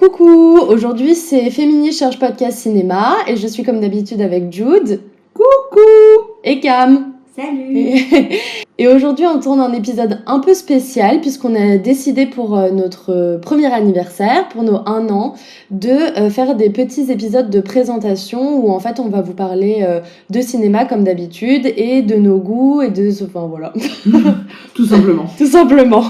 Coucou, aujourd'hui c'est Féminis cherche podcast cinéma et je suis comme d'habitude avec Jude. Coucou. Et Cam. Salut. Et aujourd'hui on tourne un épisode un peu spécial puisqu'on a décidé pour notre premier anniversaire, pour nos 1 an, de faire des petits épisodes de présentation où en fait on va vous parler de cinéma comme d'habitude et de nos goûts et de... Enfin voilà. Tout simplement. Tout simplement.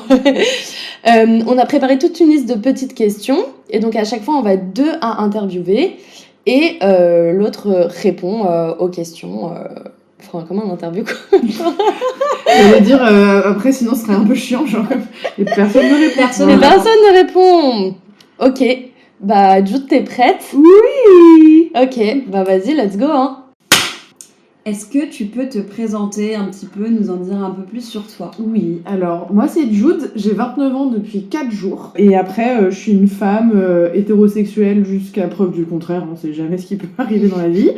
On a préparé toute une liste de petites questions et donc à chaque fois on va être 2 à interviewer et l'autre répond aux questions. Enfin, comme un interview quoi. J'allais dire après sinon ce serait un peu chiant genre et personne ne répond. Personne ne répond. Ok, bah Jude t'es prête? Oui. Ok, bah vas-y let's go hein. Est-ce que tu peux te présenter un petit peu, nous en dire un peu plus sur toi? Oui, alors moi c'est Jude, j'ai 29 ans depuis 4 jours et après je suis une femme hétérosexuelle jusqu'à preuve du contraire, on sait jamais ce qui peut arriver dans la vie.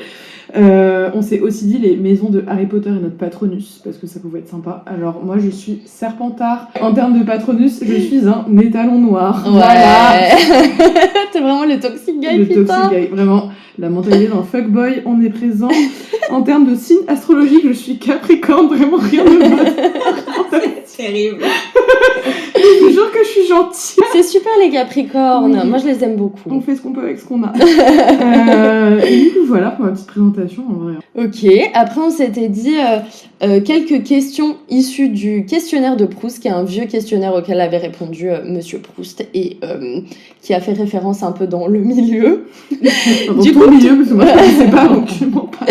On s'est aussi dit les maisons de Harry Potter et notre Patronus parce que ça pouvait être sympa. Alors moi je suis Serpentard. En termes de Patronus, je suis un étalon noir. Ouais. Voilà. T'es vraiment le toxic guy, Le putain. toxic guy, vraiment la mentalité d'un fuckboy, on est présent. En termes de signe astrologique, je suis Capricorne, vraiment rien de mal. C'est terrible. Je te jure que je suis gentille. C'est super les Capricornes, Oui. moi je les aime beaucoup. On fait ce qu'on peut avec ce qu'on a. Et du coup, voilà pour ma petite présentation en vrai. Ok, après on s'était dit quelques questions issues du questionnaire de Proust, qui est un vieux questionnaire auquel avait répondu Monsieur Proust et qui a fait référence un peu dans le milieu. Dans Du tout coup, le milieu, parce que moi je sais pas, donc je m'en parle.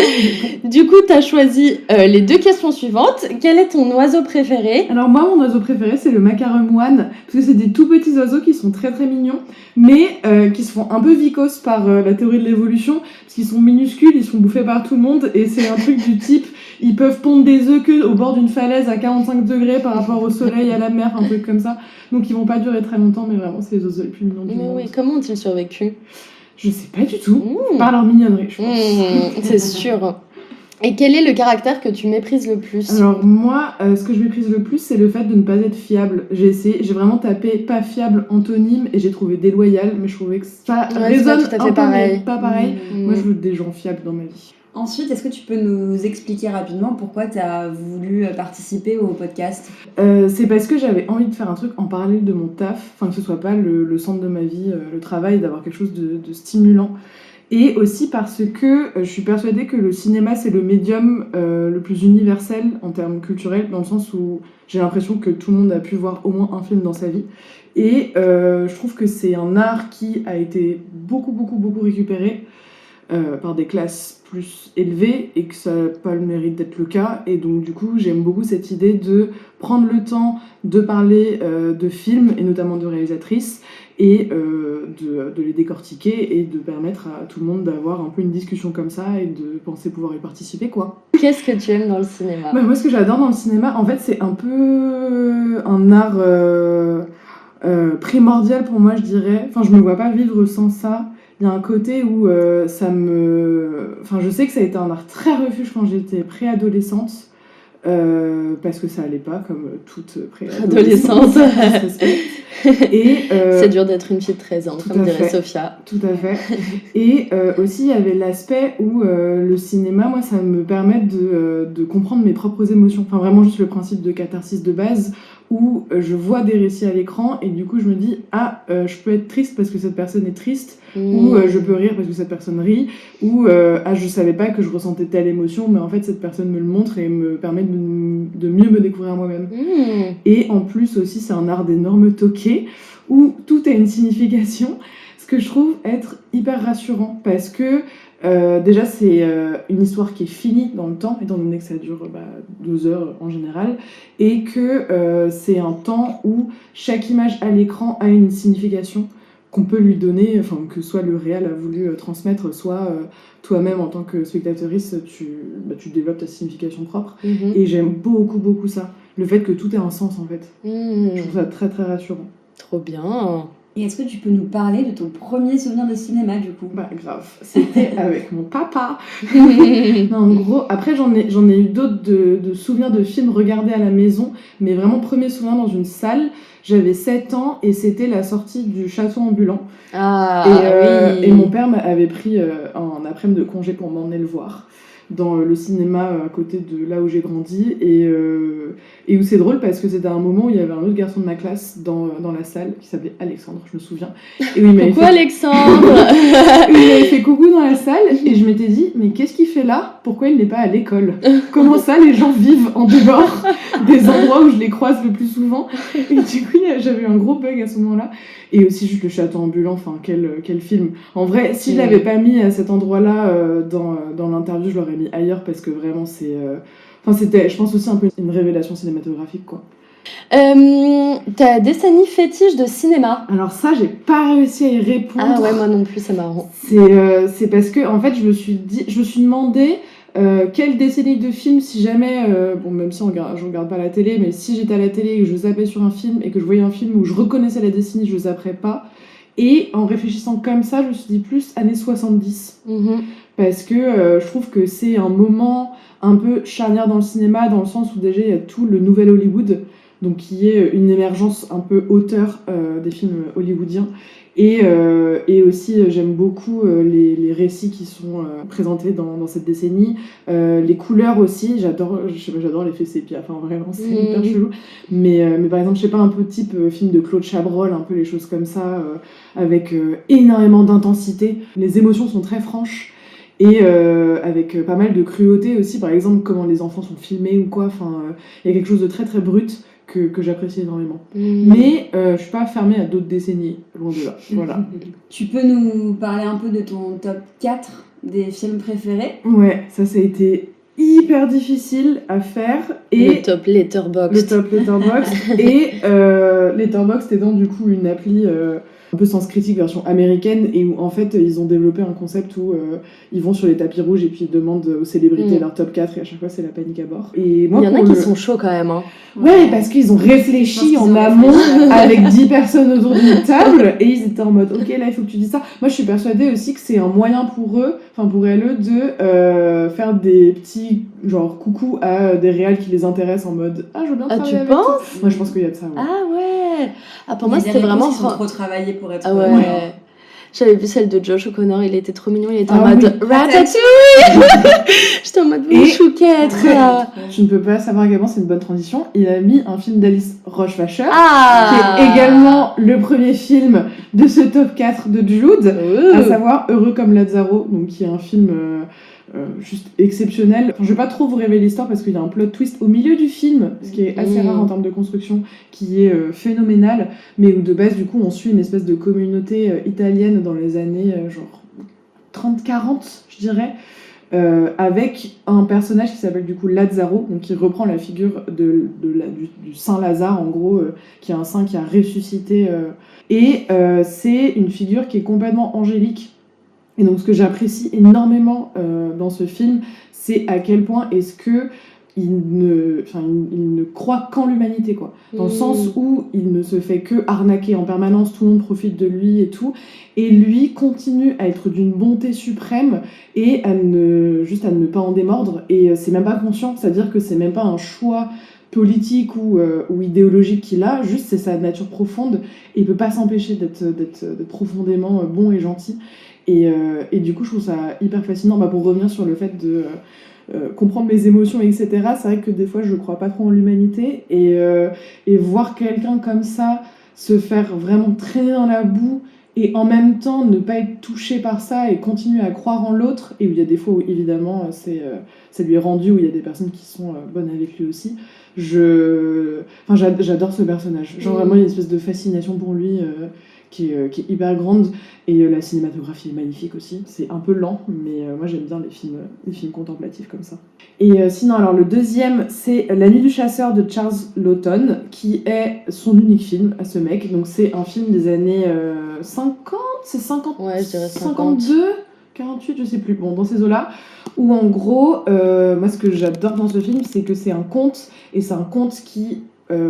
Du coup, t'as choisi les 2 questions suivantes. Quel est ton oiseau préféré? Alors moi, mon oiseau préféré, c'est le macarum one, parce que c'est des tout petits oiseaux qui sont très très mignons, mais qui se font un peu vicos par la théorie de l'évolution, parce qu'ils sont minuscules, ils sont bouffés par tout le monde, et c'est un truc du type, ils peuvent pondre des œufs que au bord d'une falaise à 45 degrés par rapport au soleil, à la mer, un truc comme ça. Donc ils vont pas durer très longtemps, mais vraiment, c'est les oiseaux les plus mignons du Mais monde. oui, comment ont-ils survécu? Je sais pas du tout, Mmh. par leur mignonnerie, je pense. C'est sûr. Et quel est le caractère que tu méprises le plus? Alors moi, ce que je méprise le plus, c'est le fait de ne pas être fiable. J'ai vraiment tapé pas fiable antonyme et j'ai trouvé déloyal, mais je trouvais que ça résonne c'est pas tout à fait un peu, pareil. mais pas pareil. Mmh. Moi, je veux des gens fiables dans ma vie. Ensuite, est-ce que tu peux nous expliquer rapidement pourquoi tu as voulu participer au podcast? C'est parce que j'avais envie de faire un truc en parallèle de mon taf, enfin que ce soit pas le centre de ma vie, le travail, d'avoir quelque chose de stimulant. Et aussi parce que je suis persuadée que le cinéma, c'est le médium le plus universel en termes culturels, dans le sens où j'ai l'impression que tout le monde a pu voir au moins un film dans sa vie. Et je trouve que c'est un art qui a été beaucoup récupéré par des classes plus élevées et que ça n'a pas le mérite d'être le cas. Et donc du coup, j'aime beaucoup cette idée de prendre le temps de parler de films, et notamment de réalisatrices, et de les décortiquer et de permettre à tout le monde d'avoir un peu une discussion comme ça et de penser pouvoir y participer, quoi. Qu'est-ce que tu aimes dans le cinéma? Bah, moi, ce que j'adore dans le cinéma, en fait, c'est un peu un art primordial pour moi, je dirais. Enfin, je me vois pas vivre sans ça. Il y a un côté où ça me... Enfin, je sais que ça a été un art très refuge quand j'étais préadolescente. Parce que ça allait pas comme toute préadolescente. Et c'est dur d'être une fille de 13 ans, comme dirait Sophia. Tout à fait. Et aussi, il y avait l'aspect où le cinéma, moi, ça me permet de comprendre mes propres émotions. Enfin, vraiment juste le principe de catharsis de base, où je vois des récits à l'écran et du coup, je me dis, je peux être triste parce que cette personne est triste, ou je peux rire parce que cette personne rit, ou je savais pas que je ressentais telle émotion, mais en fait, cette personne me le montre et me permet de mieux me découvrir moi-même. Et en plus aussi, c'est un art d'énorme toqué, où tout a une signification, ce que je trouve être hyper rassurant, parce que déjà c'est une histoire qui est finie dans le temps, étant donné que ça dure 2 heures en général, et que c'est un temps où chaque image à l'écran a une signification qu'on peut lui donner, enfin que soit le réal a voulu transmettre, soit toi-même en tant que spectatrice, tu développes ta signification propre. Et j'aime beaucoup ça, le fait que tout ait un sens en fait. Je trouve ça très rassurant. Trop bien. Et est-ce que tu peux nous parler de ton premier souvenir de cinéma du coup? Bah grave, c'était avec mon papa. Non, en gros, après j'en ai eu d'autres de souvenirs de films regardés à la maison, mais vraiment premier souvenir dans une salle. J'avais 7 ans et c'était la sortie du Château ambulant. Ah, oui. Et mon père m'avait pris un après-midi de congé pour m'emmener le voir dans le cinéma à côté de là où j'ai grandi et où c'est drôle parce que c'était un moment où il y avait un autre garçon de ma classe dans la salle qui s'appelait Alexandre, je me souviens. Et où il m'avait Coucou Alexandre. il m'avait fait coucou dans la salle et je m'étais dit mais qu'est-ce qu'il fait là? Pourquoi il n'est pas à l'école? Comment ça les gens vivent en dehors des endroits où je les croise le plus souvent? Et du coup j'avais eu un gros bug à ce moment-là. Et aussi juste le Château ambulant, enfin quel film. En vrai, si je l'avais pas mis à cet endroit-là dans l'interview, je l'aurais mis ailleurs parce que vraiment c'était, je pense aussi un peu une révélation cinématographique quoi. T'as des décennies fétiches de cinéma? Alors ça, j'ai pas réussi à y répondre. Ah ouais, moi non plus, c'est marrant. C'est parce que en fait, je me suis demandé quelle décennie de films, si jamais, bon même si je regarde pas la télé, mais si j'étais à la télé et que je zappais sur un film et que je voyais un film où je reconnaissais la décennie, je zapperais pas. Et en réfléchissant comme ça, je me suis dit plus années 70. Parce que je trouve que c'est un moment un peu charnière dans le cinéma, dans le sens où déjà il y a tout le nouvel Hollywood, donc qui est une émergence un peu auteur des films hollywoodiens. Et aussi j'aime beaucoup les récits qui sont présentés dans cette décennie, les couleurs aussi, j'adore l'effet sépia, enfin vraiment c'est hyper chelou, mais par exemple je sais pas, un peu type film de Claude Chabrol, un peu les choses comme ça, avec énormément d'intensité, les émotions sont très franches et avec pas mal de cruauté aussi, par exemple comment les enfants sont filmés ou quoi, enfin il y a quelque chose de très très brut que j'apprécie énormément. Mais je suis pas fermée à d'autres décennies, loin de là. Voilà. Tu peux nous parler un peu de ton top 4 des films préférés? Ouais, ça a été hyper difficile à faire. Et le top Letterboxd. Et Letterboxd étant du coup une appli un peu Sens Critique version américaine, et où en fait ils ont développé un concept où ils vont sur les tapis rouges et puis ils demandent aux célébrités leur top 4 et à chaque fois c'est la panique à bord. Et moi, il y en a qui sont chauds quand même. Hein. Ouais, parce qu'ils ont réfléchi en amont avec 10 personnes autour d'une table et ils étaient en mode ok, là il faut que tu dises ça. Moi je suis persuadée aussi que c'est un moyen pour eux, enfin pour elles, de faire des petits genre coucou à des réals qui les intéressent en mode ah je veux bien travailler avec toi. Moi je pense qu'il y a de ça. Ouais. Ah ouais. Ah pour moi c'était vraiment trop travaillé pour être. Ah ouais. J'avais vu celle de Josh O'Connor, il était trop mignon, il était en mode Ratatouille. J'étais en mode chouquette. Je ne peux pas savoir également, c'est une bonne transition. Il a mis un film d'Alice Rohrwacher, qui est également le premier film de ce top 4 de Jude, à savoir Heureux comme Lazaro, donc qui est un film juste exceptionnel. Enfin, je vais pas trop vous révéler l'histoire parce qu'il y a un plot twist au milieu du film, ce qui est assez rare en termes de construction, qui est phénoménal, mais où de base du coup on suit une espèce de communauté italienne dans les années genre 30-40 je dirais, avec un personnage qui s'appelle du coup Lazzaro, donc qui reprend la figure du Saint Lazare en gros, qui est un saint qui a ressuscité, et c'est une figure qui est complètement angélique. Et donc ce que j'apprécie énormément dans ce film, c'est à quel point est-ce que il ne croit qu'en l'humanité, quoi. Dans le sens où il ne se fait que arnaquer en permanence, tout le monde profite de lui et tout, et lui continue à être d'une bonté suprême et à ne pas en démordre, et c'est même pas conscient, c'est-à-dire que c'est même pas un choix politique ou idéologique qu'il a, juste c'est sa nature profonde, et il peut pas s'empêcher d'être profondément bon et gentil. Et du coup je trouve ça hyper fascinant, pour revenir sur le fait de comprendre mes émotions, etc. C'est vrai que des fois je crois pas trop en l'humanité, et voir quelqu'un comme ça se faire vraiment traîner dans la boue et en même temps ne pas être touché par ça et continuer à croire en l'autre, et où il y a des fois où évidemment ça lui est rendu, où il y a des personnes qui sont bonnes avec lui aussi. J'adore ce personnage, genre vraiment il y a une espèce de fascination pour lui qui est hyper grande, et la cinématographie est magnifique aussi. C'est un peu lent, mais moi j'aime bien les films contemplatifs comme ça. Et sinon, alors le deuxième, c'est La Nuit du Chasseur de Charles Laughton, qui est son unique film à ce mec. Donc c'est un film des années 50, c'est 50, ouais, je dirais 50. 52, 48, je sais plus, bon, dans ces eaux-là, où en gros, moi ce que j'adore dans ce film, c'est que c'est un conte, et c'est un conte qui,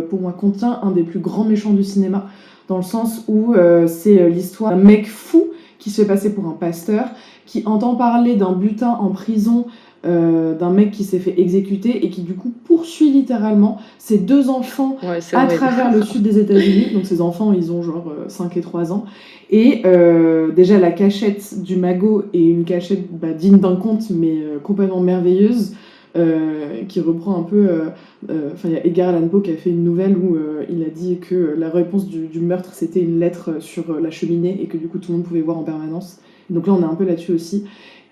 pour moi, contient un des plus grands méchants du cinéma. dans le sens où c'est l'histoire d'un mec fou qui se fait passer pour un pasteur, qui entend parler d'un butin en prison, d'un mec qui s'est fait exécuter et qui du coup poursuit littéralement ses 2 enfants à travers le sud des États-Unis. Donc ces enfants, ils ont genre 5 et 3 ans. Et déjà la cachette du magot est une cachette digne d'un conte, mais complètement merveilleuse, qui reprend un peu... il y a Edgar Allan Poe qui a fait une nouvelle où il a dit que la réponse du meurtre, c'était une lettre sur la cheminée et que du coup tout le monde pouvait voir en permanence. Donc là, on est un peu là-dessus aussi.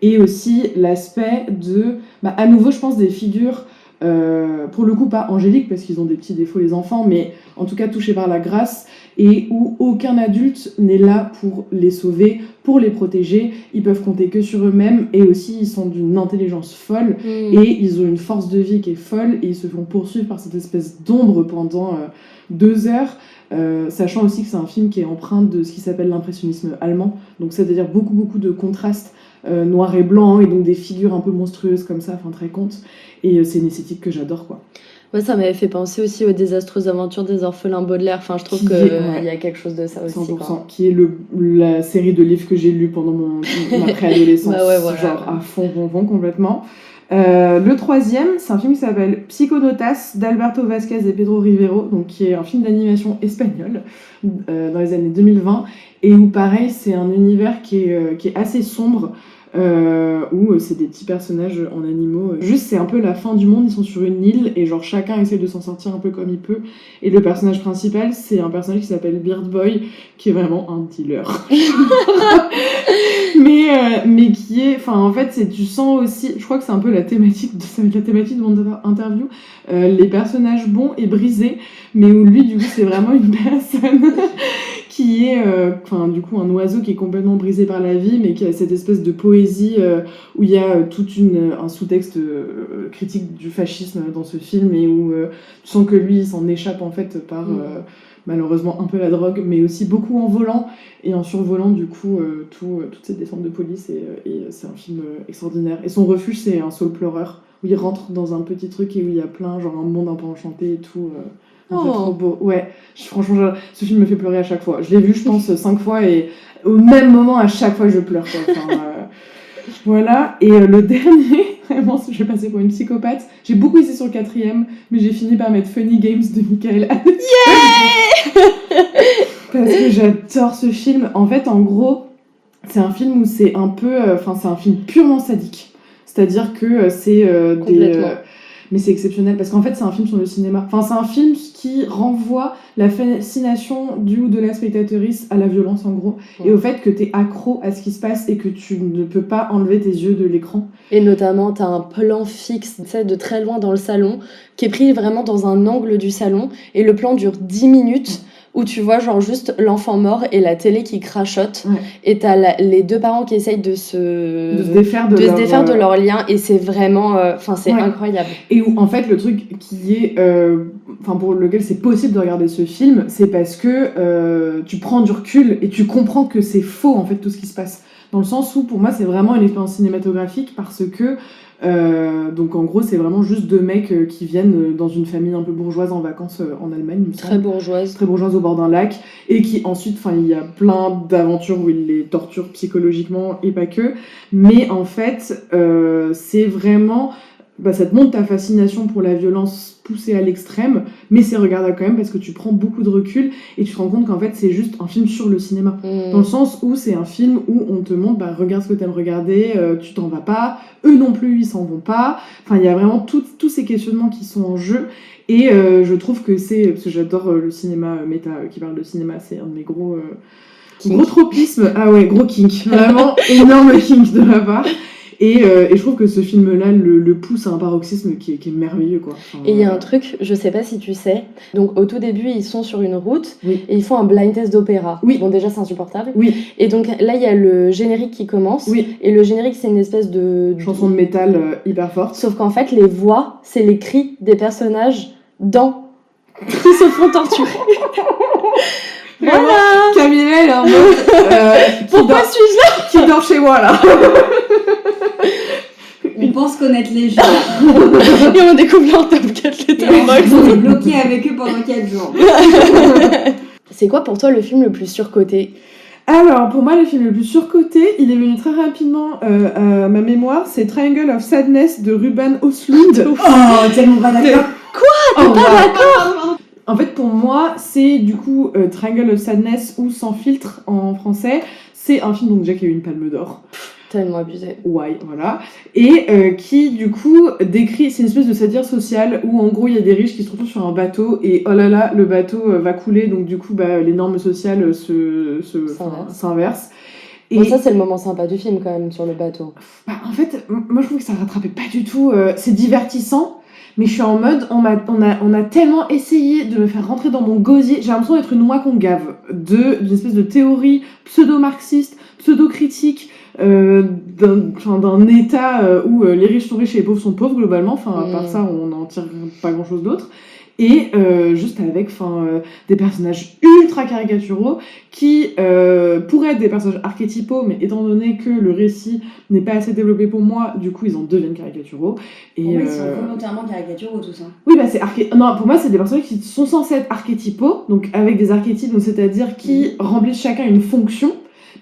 Et aussi l'aspect de, à nouveau, je pense, des figures, pour le coup, pas angéliques, parce qu'ils ont des petits défauts, les enfants, mais en tout cas touchés par la grâce, et où aucun adulte n'est là pour les sauver, pour les protéger. Ils peuvent compter que sur eux-mêmes, et aussi, ils sont d'une intelligence folle, et ils ont une force de vie qui est folle, et ils se font poursuivre par cette espèce d'ombre pendant 2 heures. Sachant aussi que c'est un film qui est empreint de ce qui s'appelle l'impressionnisme allemand, donc c'est-à-dire beaucoup de contrastes noir et blanc, et donc des figures un peu monstrueuses comme ça, très contes, et c'est une esthétique que j'adore, quoi. Ouais, ça m'avait fait penser aussi aux désastreuses aventures des orphelins Baudelaire, je trouve qu'il y a quelque chose de ça aussi, 100%, quoi. qui est la série de livres que j'ai lu pendant ma préadolescence, genre à fond complètement. Le 3e, c'est un film qui s'appelle Psychonautas d'Alberto Vasquez et Pedro Rivero, donc qui est un film d'animation espagnol dans les années 2020, et où pareil c'est un univers qui est assez sombre, où c'est des petits personnages en animaux. Juste, c'est un peu la fin du monde, ils sont sur une île et genre chacun essaie de s'en sortir un peu comme il peut. Et le personnage principal, c'est un personnage qui s'appelle Beard Boy, qui est vraiment un dealer. mais qui est, en fait, tu sens aussi, je crois que c'est un peu la thématique de mon interview, les personnages bons et brisés, mais où lui, du coup, c'est vraiment une personne qui est, du coup, un oiseau qui est complètement brisé par la vie, mais qui a cette espèce de poésie où il y a tout un sous-texte critique du fascisme dans ce film, et où tu sens que lui, il s'en échappe en fait par malheureusement un peu la drogue, mais aussi beaucoup en volant et en survolant du coup toutes ces descentes de police, et c'est un film extraordinaire. Et son refuge, c'est un saule pleureur où il rentre dans un petit truc et où il y a plein, genre un monde un peu enchanté et tout. Trop beau. Ouais, franchement, ce film me fait pleurer à chaque fois. Je l'ai vu, je pense, 5 fois, et au même moment, à chaque fois, je pleure, quoi. Voilà. Et le dernier, vraiment, je vais passer pour une psychopathe. J'ai beaucoup hésité sur le 4e, mais j'ai fini par mettre Funny Games de Michael Haneke. Yeah. Parce que j'adore ce film. En fait, en gros, c'est un film où c'est un peu... c'est un film purement sadique. C'est-à-dire que c'est mais c'est exceptionnel, parce qu'en fait, c'est un film sur le cinéma. C'est un film qui renvoie la fascination du ou de la spectatrice à la violence, en gros, et au fait que t'es accro à ce qui se passe et que tu ne peux pas enlever tes yeux de l'écran. Et notamment, t'as un plan fixe, de très loin dans le salon, qui est pris vraiment dans un angle du salon, et le plan dure 10 minutes, où tu vois genre juste l'enfant mort et la télé qui crachote, et t'as les 2 parents qui essayent de se défaire de leur lien, et c'est vraiment c'est incroyable. Et où en fait le truc qui est pour lequel c'est possible de regarder ce film, c'est parce que tu prends du recul et tu comprends que c'est faux en fait tout ce qui se passe, dans le sens où pour moi c'est vraiment une expérience cinématographique, parce que donc en gros c'est vraiment juste 2 mecs qui viennent dans une famille un peu bourgeoise en vacances en Allemagne, très bourgeoise au bord d'un lac, et qui ensuite il y a plein d'aventures où ils les torturent psychologiquement et pas que, mais en fait c'est vraiment ça te montre ta fascination pour la violence poussée à l'extrême, mais c'est regardable quand même parce que tu prends beaucoup de recul et tu te rends compte qu'en fait c'est juste un film sur le cinéma, dans le sens où c'est un film où on te montre regarde ce que t'aimes regarder, tu t'en vas pas, eux non plus ils s'en vont pas, il y a vraiment tous ces questionnements qui sont en jeu, et je trouve que parce que j'adore le cinéma méta qui parle de cinéma, c'est un de mes gros tropismes, gros kink, vraiment énorme kink de ma part. Et je trouve que ce film-là le pousse à un paroxysme qui est merveilleux, quoi. Et il y a un truc, je sais pas si tu sais, donc au tout début, ils sont sur une route, et ils font un blind test d'opéra. Oui. Bon, déjà, c'est insupportable. Oui. Et donc là, il y a le générique qui commence. Oui. Et le générique, c'est une espèce de chanson de métal hyper forte. Sauf qu'en fait, les voix, c'est les cris des personnages qui se font torturer. Voilà. Camille, elle est en mode pourquoi suis-je là? Qui dort chez moi, là? On pense connaître les gens. Et on découvre leur top 4 Letterboxd. On est bloqué avec eux pendant 4 jours. c'est quoi pour toi le film le plus surcoté ? Alors, pour moi, le film le plus surcoté, il est venu très rapidement à ma mémoire, c'est Triangle of Sadness de Ruben Östlund. Oh, tellement pas d'accord. T'es pas d'accord ? En fait, pour moi, c'est du coup Triangle of Sadness ou Sans filtre en français. C'est un film donc déjà qui a eu une Palme d'Or. Tellement abusé. Ouais, voilà. Et qui, du coup, décrit... C'est une espèce de satire sociale où, en gros, il y a des riches qui se retrouvent sur un bateau et, oh là là, le bateau va couler. Donc, du coup, les normes sociales s'inversent. Et Bon, ça, c'est le moment sympa du film, quand même, sur le bateau. en fait, moi, je trouve que ça rattrapait pas du tout. C'est divertissant, mais je suis en mode... On a tellement essayé de me faire rentrer dans mon gosier. J'ai l'impression d'être une noix qu'on gave. D'une espèce de théorie pseudo-marxiste, pseudo-critique... d'un état où les riches sont riches et les pauvres sont pauvres globalement, à part ça on n'en tire pas grand chose d'autre, et juste avec des personnages ultra caricaturaux qui pourraient être des personnages archétypaux, mais étant donné que le récit n'est pas assez développé pour moi, du coup ils en deviennent caricaturaux. Et Pour moi, ils sont volontairement caricaturaux tous. Oui, non, pour moi c'est des personnages qui sont censés être archétypaux, donc avec des archétypes, donc c'est-à-dire qui remplissent chacun une fonction.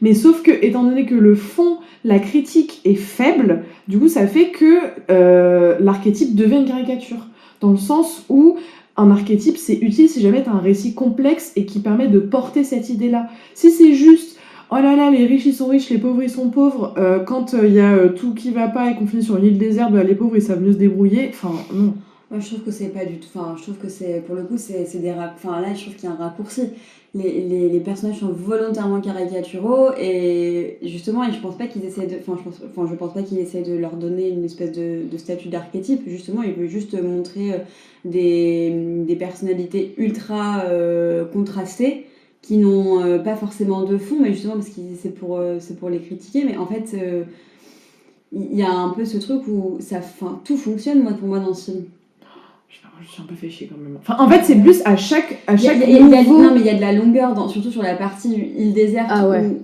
Mais sauf que, étant donné que le fond, la critique est faible, du coup, ça fait que l'archétype devient une caricature. Dans le sens où un archétype, c'est utile si jamais tu as un récit complexe et qui permet de porter cette idée-là. Si c'est juste, oh là là, les riches ils sont riches, les pauvres ils sont pauvres, quand il y a tout qui va pas et qu'on finit sur une île déserte, les pauvres ils savent mieux se débrouiller, non. Moi, je trouve que c'est pas du tout. Je trouve que c'est, pour le coup, c'est des là, je trouve qu'il y a un raccourci. Les personnages sont volontairement caricaturaux et justement, je pense pas qu'ils essaient de. Je pense pas qu'ils essaient de leur donner une espèce de statut d'archétype. Justement, ils veulent juste montrer des personnalités ultra contrastées qui n'ont pas forcément de fond, mais justement parce que c'est pour les critiquer. Mais en fait, il y a un peu ce truc où tout fonctionne pour moi dans ce film. Je suis un peu fait chier quand même. En fait, c'est plus à chaque Non, mais il y a de la longueur, surtout sur la partie île déserte. Ah ouais.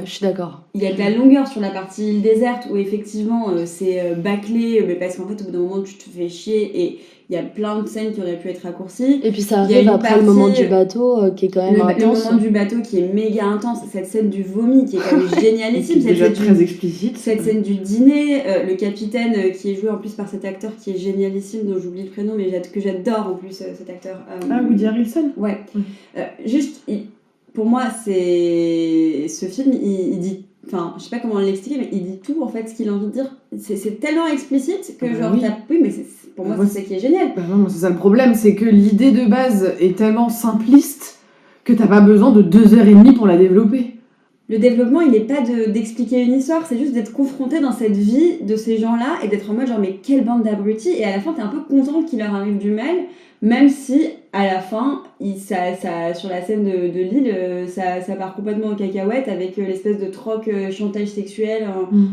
Je suis d'accord. Il y a de la longueur sur la partie île déserte où effectivement c'est bâclé, mais parce qu'en fait au bout d'un moment tu te fais chier et il y a plein de scènes qui auraient pu être raccourcies. Et puis ça arrive après le moment du bateau qui est quand même intense. Le moment du bateau qui est méga intense, cette scène du vomi qui est quand même génialissime. C'est déjà très explicite. Cette scène du dîner, le capitaine qui est joué en plus par cet acteur qui est génialissime, dont j'oublie le prénom, mais que j'adore en plus cet acteur. Woody Harrelson. Ouais. Pour moi, ce film, il dit... je sais pas comment l'expliquer, mais il dit tout, en fait, ce qu'il a envie de dire. C'est tellement explicite que, oui, mais pour moi, c'est ça qui est génial. Non, c'est ça le problème, c'est que l'idée de base est tellement simpliste que t'as pas besoin de 2h30 pour la développer. Le développement, il n'est pas d'expliquer une histoire, c'est juste d'être confronté dans cette vie de ces gens-là et d'être en mode mais quelle bande d'abrutis, et à la fin, t'es un peu content qu'il leur arrive du mal, même si, à la fin, sur la scène de l'île, ça part complètement en cacahuète avec l'espèce de troc chantage sexuel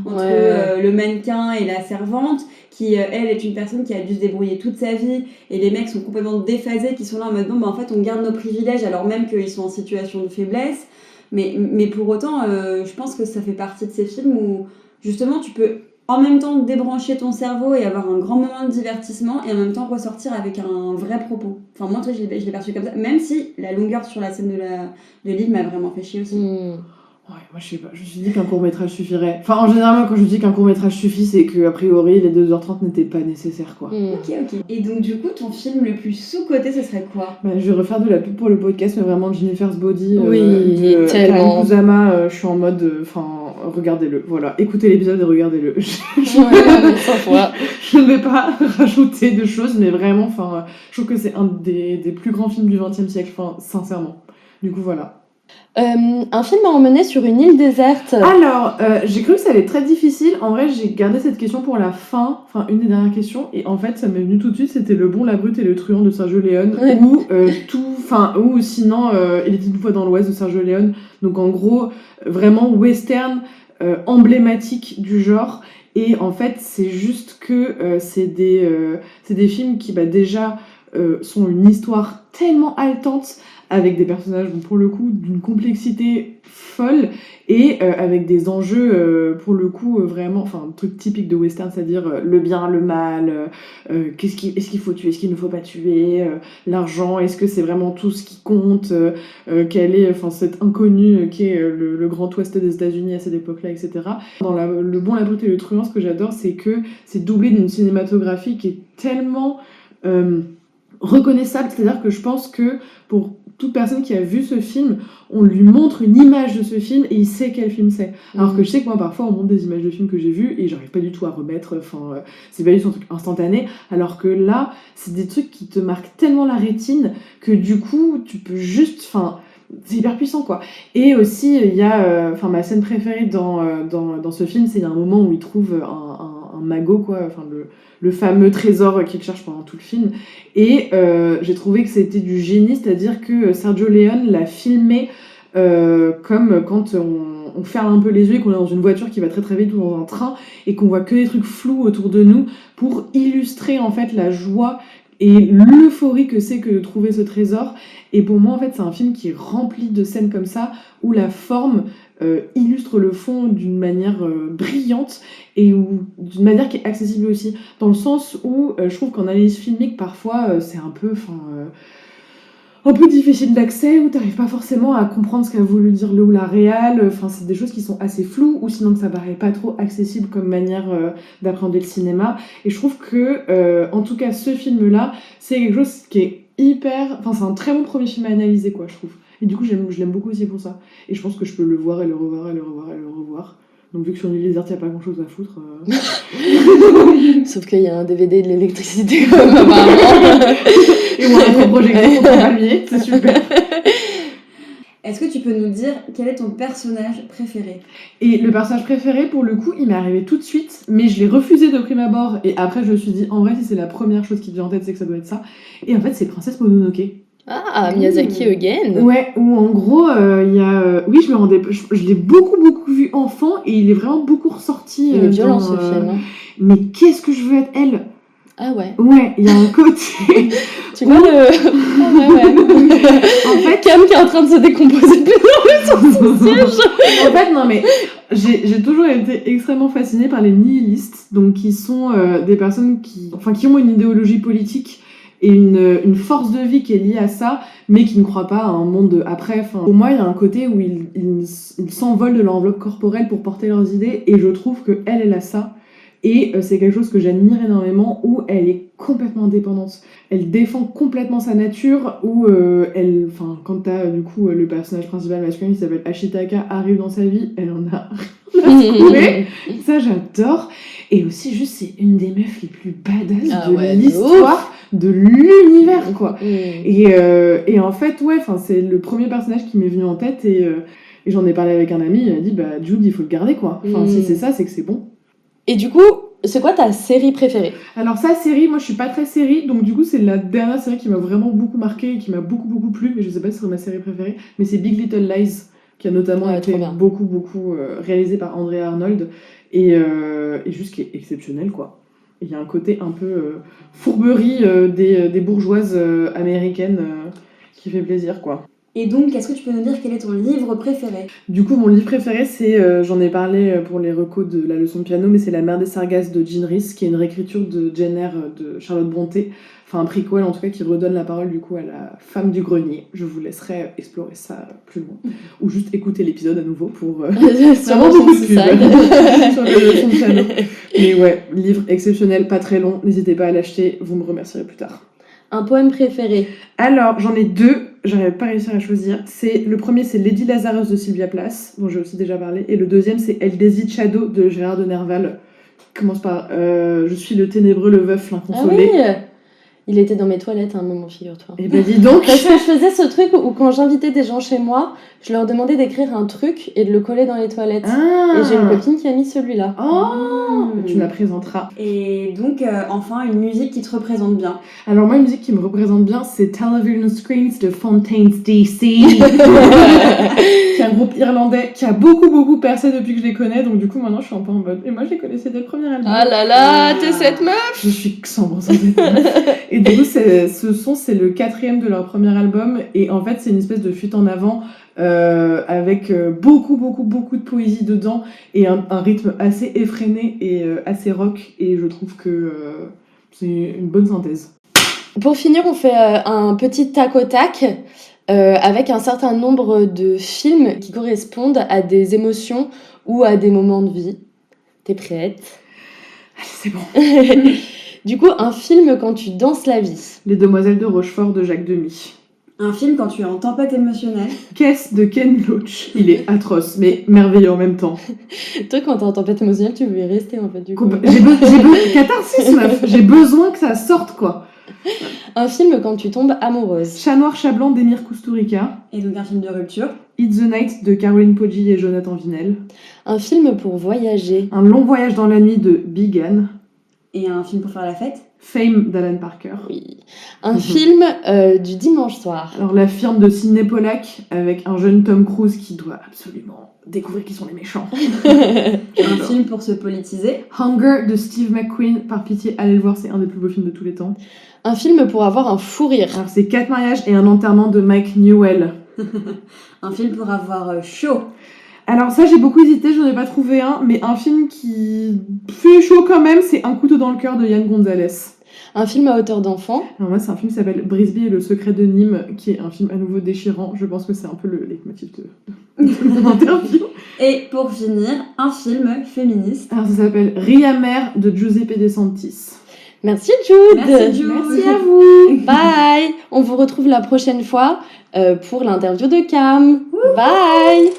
entre le mannequin et la servante, qui, elle, est une personne qui a dû se débrouiller toute sa vie, et les mecs sont complètement déphasés, qui sont là en mode en fait, on garde nos privilèges alors même qu'ils sont en situation de faiblesse. Mais pour autant, je pense que ça fait partie de ces films où, justement, tu peux en même temps débrancher ton cerveau et avoir un grand moment de divertissement et en même temps ressortir avec un vrai propos. Moi, je l'ai perçu comme ça, même si la longueur sur la scène de l'île m'a vraiment fait chier aussi. Ouais, moi je sais pas, je me suis dit qu'un court-métrage suffirait. En général, quand je dis qu'un court-métrage suffit, c'est qu'a priori, les 2h30 n'étaient pas nécessaires, quoi. Ok. Et donc, du coup, ton film le plus sous-coté, ce serait quoi ? Je vais refaire de la pub pour le podcast, mais vraiment Jennifer's Body. Tellement. Karim Kusama, je suis en mode, regardez-le, voilà. Écoutez l'épisode et regardez-le. Je ne vais pas rajouter de choses, mais vraiment, je trouve que c'est un des plus grands films du XXe siècle, sincèrement. Du coup, voilà. Un film à emmener sur une île déserte. Alors, j'ai cru que ça allait être très difficile. En vrai, j'ai gardé cette question pour la fin, une des dernières questions. Et en fait, ça m'est venu tout de suite. C'était Le Bon, la Brute et le Truand de Sergio Leone. Ouais. Ou sinon, Il était une fois dans l'Ouest de Sergio Leone. Donc en gros, vraiment western emblématique du genre. Et en fait, c'est juste que c'est des films qui déjà sont une histoire tellement haletante, avec des personnages, bon, pour le coup, d'une complexité folle, et avec des enjeux, pour le coup, vraiment, enfin, un truc typique de western, c'est-à-dire le bien, le mal, est-ce qu'il faut tuer, est-ce qu'il ne faut pas tuer, l'argent, est-ce que c'est vraiment tout ce qui compte, quel est, enfin, cet inconnu qui est le grand ouest des États-Unis à cette époque-là, etc. Dans Le Bon, la Brute et le Truand, ce que j'adore, c'est que c'est doublé d'une cinématographie qui est tellement reconnaissable, c'est-à-dire que je pense que pour toute personne qui a vu ce film, on lui montre une image de ce film et il sait quel film c'est. Alors que je sais que moi parfois on montre des images de films que j'ai vus et j'arrive pas du tout à remettre, enfin c'est pas du tout un truc instantané, alors que là c'est des trucs qui te marquent tellement la rétine que du coup tu peux juste, enfin c'est hyper puissant quoi. Et aussi il y a, ma scène préférée dans ce film, c'est il y a un moment où il trouve un magot quoi, enfin le fameux trésor qu'il cherche pendant tout le film. Et j'ai trouvé que c'était du génie, c'est-à-dire que Sergio Leone l'a filmé comme quand on ferme un peu les yeux et qu'on est dans une voiture qui va très très vite ou dans un train et qu'on voit que des trucs flous autour de nous pour illustrer en fait la joie et l'euphorie que c'est que de trouver ce trésor. Et pour moi en fait c'est un film qui est rempli de scènes comme ça où la forme illustre le fond d'une manière brillante et d'une manière qui est accessible aussi, dans le sens où je trouve qu'en analyse filmique parfois c'est un peu difficile d'accès, où t'arrives pas forcément à comprendre ce qu'a voulu dire le ou la réal, enfin c'est des choses qui sont assez floues, ou sinon que ça paraît pas trop accessible comme manière d'appréhender le cinéma. Et je trouve que en tout cas ce film là c'est quelque chose qui est c'est un très bon premier film à analyser quoi, je trouve. Et du coup, je l'aime beaucoup aussi pour ça. Et je pense que je peux le voir et le revoir et le revoir et le revoir. Donc, vu que sur une île déserte, il n'y a pas grand chose à foutre. Sauf qu'il y a un DVD de l'électricité, comme apparemment. Et moi, un projecteur pour palmier, c'est super. Est-ce que tu peux nous dire quel est ton personnage préféré ? Et le personnage préféré, pour le coup, il m'est arrivé tout de suite, mais je l'ai refusé de prime abord. Et après, je me suis dit, en vrai, si c'est la première chose qui te vient en tête, c'est que ça doit être ça. Et en fait, c'est Princesse Mononoke. Ah, Miyazaki again. Ouais, où en gros, il y a... oui, je l'ai beaucoup vu enfant, et il est vraiment beaucoup ressorti. Il est violent, ce film. Mais qu'est-ce que je veux être elle ? Ah ouais. Ouais, il y a un côté... Tu vois le... Ah ouais. En fait, Cam qui est en train de se décomposer sur son siège. En fait, non mais... J'ai toujours été extrêmement fascinée par les nihilistes, donc qui sont des personnes qui ont une idéologie politique et une force de vie qui est liée à ça, mais qui ne croient pas à un monde après. Enfin, pour moi, il y a un côté où ils s'envolent de l'enveloppe corporelle pour porter leurs idées, et je trouve qu'elle a ça. Et c'est quelque chose que j'admire énormément, où elle est complètement indépendante. Elle défend complètement sa nature, où quand t'as du coup le personnage principal masculin qui s'appelle Ashitaka arrive dans sa vie, elle en a rien à secouer. Ça j'adore. Et aussi juste c'est une des meufs les plus badass de l'histoire de l'univers quoi. Et en fait c'est le premier personnage qui m'est venu en tête, et j'en ai parlé avec un ami, il m'a dit Jude il faut le garder quoi. Si c'est ça c'est que c'est bon. Et du coup, c'est quoi ta série préférée ? Alors série, moi je suis pas très série, donc du coup c'est la dernière série qui m'a vraiment beaucoup marqué et qui m'a beaucoup plu, mais je sais pas si c'est ma série préférée, mais c'est Big Little Lies, qui a notamment été beaucoup réalisé par Andrea Arnold, et juste qui est exceptionnel quoi. Il y a un côté un peu fourberie des bourgeoises américaines qui fait plaisir quoi. Et donc, est-ce que tu peux nous dire quel est ton livre préféré ? Du coup, mon livre préféré, c'est, j'en ai parlé pour les recos de la leçon de piano, mais c'est La Mère des Sargasses de Jean Rhys, qui est une réécriture de Jane Eyre de Charlotte Brontë, enfin un prequel en tout cas qui redonne la parole du coup à la femme du grenier. Je vous laisserai explorer ça plus loin, ou juste écouter l'épisode à nouveau pour vraiment beaucoup de pub sur la leçon de piano. Mais ouais, livre exceptionnel, pas très long, n'hésitez pas à l'acheter, vous me remercierez plus tard. Un poème préféré ? Alors, j'en ai deux, j'arrive pas à réussir à choisir. Le premier, c'est Lady Lazarus de Sylvia Plath, dont j'ai aussi déjà parlé. Et le deuxième, c'est El Desdichado de Gérard de Nerval. Commence par Je suis le ténébreux, le veuf, l'inconsolé. Ah oui. Il était dans mes toilettes à un moment, figure-toi. Eh ben dis donc. Parce que je faisais ce truc où quand j'invitais des gens chez moi, je leur demandais d'écrire un truc et de le coller dans les toilettes. Et j'ai une copine qui a mis celui-là. Tu me la présenteras. Et donc, enfin, une musique qui te représente bien. Alors moi, une musique qui me représente bien, c'est Television Screens de Fontaines DC. Qui est un groupe irlandais qui a beaucoup percé depuis que je les connais. Donc du coup, maintenant, je suis un peu en mode... Et moi, je les connaissais dès le premier album. Ah là là, t'es cette meuf. Je suis 100% cette meuf. Et Et du coup, c'est le 4e de leur premier album. Et en fait, c'est une espèce de fuite en avant avec beaucoup de poésie dedans et un rythme assez effréné et assez rock. Et je trouve que c'est une bonne synthèse. Pour finir, on fait un petit tac au tac avec un certain nombre de films qui correspondent à des émotions ou à des moments de vie. T'es prête? C'est bon. Du coup, un film quand tu danses la vie. Les Demoiselles de Rochefort de Jacques Demy. Un film quand tu es en tempête émotionnelle. Caisse de Ken Loach. Il est atroce, mais merveilleux en même temps. Toi, quand t'es en tempête émotionnelle, tu veux y rester en fait, du coup. Catharsis, meuf. J'ai besoin que ça sorte, quoi. Un film quand tu tombes amoureuse. Chat noir, chat blanc d'Emir Kusturica. Et donc un film de rupture. It's the Night de Caroline Poggi et Jonathan Vinel. Un film pour voyager. Un long voyage dans la nuit de Big Anne. Et un film pour faire la fête. Fame d'Alan Parker. Oui. Un film du dimanche soir. Alors la firme de Sidney Pollack avec un jeune Tom Cruise qui doit absolument découvrir qui sont les méchants. Un film pour se politiser. Hunger de Steve McQueen. Par pitié, allez le voir, c'est un des plus beaux films de tous les temps. Un film pour avoir un fou rire. Alors c'est 4 mariages et un enterrement de Mike Newell. Un film pour avoir chaud. Alors ça, j'ai beaucoup hésité, j'en ai pas trouvé un, mais un film qui fait chaud quand même, c'est Un couteau dans le cœur de Yann Gonzalez. Un film à hauteur d'enfant. Alors moi, c'est un film qui s'appelle Brisby et le secret de Nîmes, qui est un film à nouveau déchirant. Je pense que c'est un peu le leitmotiv de mon interview. Et pour finir, un film féministe. Alors ça s'appelle Ria Mère de Giuseppe De Santis. Merci Jude. Merci Jude. Merci à vous. Bye. On vous retrouve la prochaine fois pour l'interview de Cam. Bye.